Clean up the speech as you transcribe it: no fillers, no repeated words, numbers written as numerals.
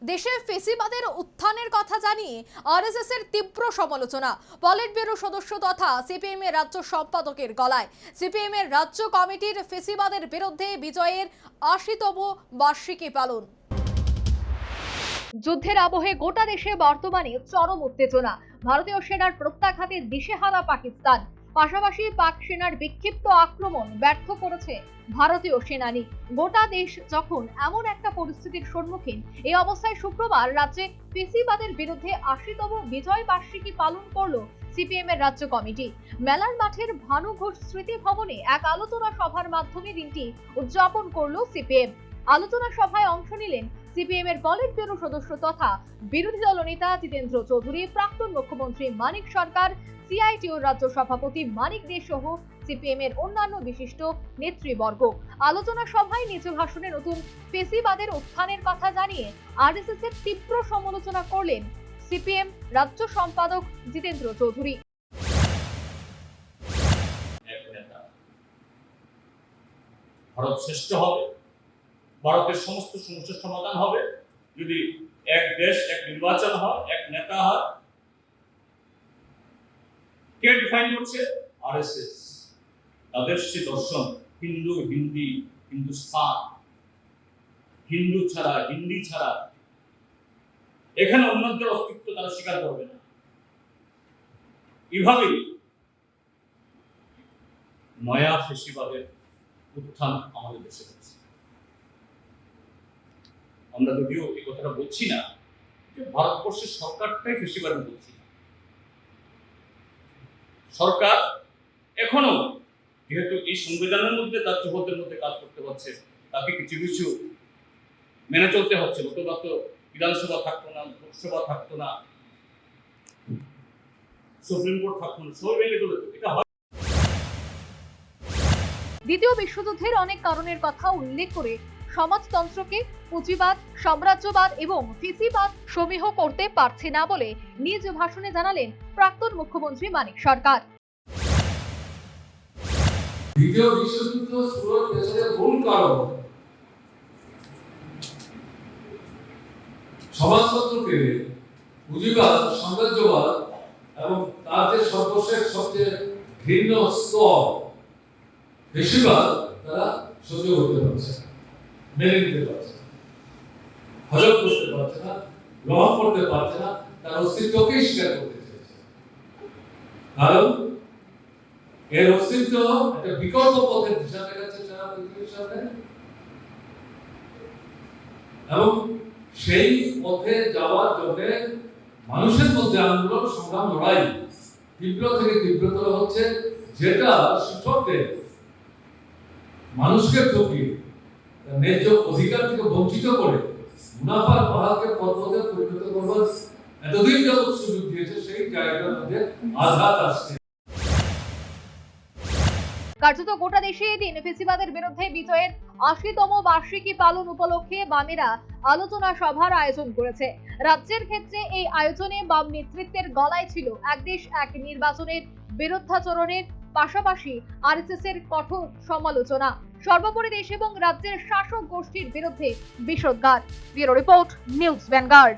দেশে ফেসিবাদের উত্থানের কথা জানিয়ে আরএসএস এর তীব্র সমালোচনা। পলিট ব্যুরো সদস্য তথা সিপিএম এর রাজ্য সম্পাদকের গলায়। সিপিএম এর রাজ্য কমিটির ফেসিবাদের বিরুদ্ধে বিজয়ের ৮০তম বার্ষিকী পালন। যুদ্ধের আবহে গোটা দেশে বর্তমানে চরম উত্তেজনা। ভারতীয় সেনার প্রত্যাঘাতে দিশেহারা পাকিস্তান, পাশাপাশি পাক সেনার বিক্ষিপ্ত আক্রমণ ব্যর্থ করেছে ভারতীয় সেনানি। গোটা দেশ যখন এমন একটা পরিস্থিতির সম্মুখীন, এই অবস্থায় শুক্রবার রাজ্যে ফেসিবাদের বিরুদ্ধে ৮০তম বিজয় বার্ষিকী পালন করলো সিপিএম এর রাজ্য কমিটি। মেলার মাঠের ভানু ঘোষ স্মৃতি ভবনে এক আলোচনা সভার মাধ্যমে দিনটি উদযাপন করলো সিপিএম। আলোচনা সভায় অংশ নিলেন সিপিএম এর পলিট ব্যুরো সদস্য তথা বিরোধী দলনেতা জিতেন্দ্র চৌধুরী, প্রাক্তন মুখ্যমন্ত্রী মানিক সরকার, সিআইটিউর রাজ্য সভাপতি মানিক দে সহ সিপিএম এর অন্যান্য বিশিষ্ট নেতৃবর্গ। আলোচনা সভায় নিজ ভাষণে নতুন ফেসিবাদের উত্থানের কথা জানিয়ে আরএসএস এর তীব্র সমালোচনা করলেন সিপিএম রাজ্য সম্পাদক জিতেন্দ্র চৌধুরী। ভারত শ্রেষ্ঠ হবে, ভারতের সমস্ত সমস্যার সমাধান হবে যদি এক দেশ, এক নির্বাচন হয়, এক নেতা হয়। কে ডিফাইন করছে? আরএসএস। তাদের সে দর্শন হিন্দু, হিন্দি, হিন্দুস্তান, হিন্দু ছাড়া, হিন্দি ছাড়া এখানে অন্যদের অস্তিত্ব তারা স্বীকার করবে না। এভাবেই নয়া ফেসিবাদের উত্থান আমাদের দেশে হচ্ছে। আমরা যদিও এই কথাটা বলছি না যে ভারতবর্ষের সরকারটাই ফেসিবাদ বলছি না। সরকার এখনো যেহেতু এই সংবিধানের মধ্যে তার চৌহদ্দের মধ্যে কাজ করতে পারছে, তাকে কিছু কিছু মেনে চলতে হচ্ছে। গতবার তো বিধানসভা থাকতো না, লোকসভা থাকতো না, সুপ্রিম কোর্ট থাকতো না, সব মেনে চলতো। এটা দ্বিতীয় বিশ্বযুদ্ধের অনেক কারণের কথা উল্লেখ করে সমাজতন্ত্রকে পুঁজিবাদ, সাম্রাজ্যবাদ এবং ফেসিবাদ সমীহ করতে পারছে না বলে নিজ ভাষণে জানালেন প্রাক্তন মুখ্যমন্ত্রী মানিক সরকার। দ্বিতীয় বিশ্বযুদ্ধ শুরুর পেছনে মূল কারণ সমাজতন্ত্রকে পুঁজিবাদ, সাম্রাজ্যবাদ এবং তার যে সর্বশেষ সবচেয়ে ঘৃণ্য স্তর ফেসিবাদ তারা সহ্য করতে পারছে না, মেনে নিতে পারছে না, হজম করতে পারছে না, গ্রহণ করতে পারছে না, তার অস্তিত্বকেই স্বীকার করতে চাইছে। কারণ এর অস্তিত্ব একটা বিকল্প পথের দিশা দেখাচ্ছে সারা পৃথিবীর সামনে, এবং সেই পথে যাওয়ার জন্য মানুষের মধ্যে আন্দোলন, সংগ্রাম, লড়াই তীব্র থেকে তীব্রতর হচ্ছে, যেটা শোষকদের মানুষকে ঠকিয়ে ন্যায্য অধিকার থেকে বঞ্চিত করে মুনাফার পাহাড়কে পর্বতে পরিণত করবার এতদিন যাবৎ সুযোগ দিয়েছে, সেই জায়গার মধ্যে আঘাত আসছে। কার্যত গোটা দেশে এদিন ফেসিবাদের বিরুদ্ধে বিজয়ের ৮০তম বার্ষিকী পালন উপলক্ষে বামেরা আলোচনা সভার আয়োজন করেছে। রাজ্যের ক্ষেত্রে এই আয়োজনে বাম নেতৃত্বের গলায় ছিল এক দেশ এক নির্বাচনের বিরুদ্ধাচরণের পাশাপাশি আরএসএস এর কঠোর সমালোচনা। সর্বোপরি দেশ এবং রাজ্যের শাসক গোষ্ঠীর বিরুদ্ধে বিষোদ্গার। Bureau report, News vanguard.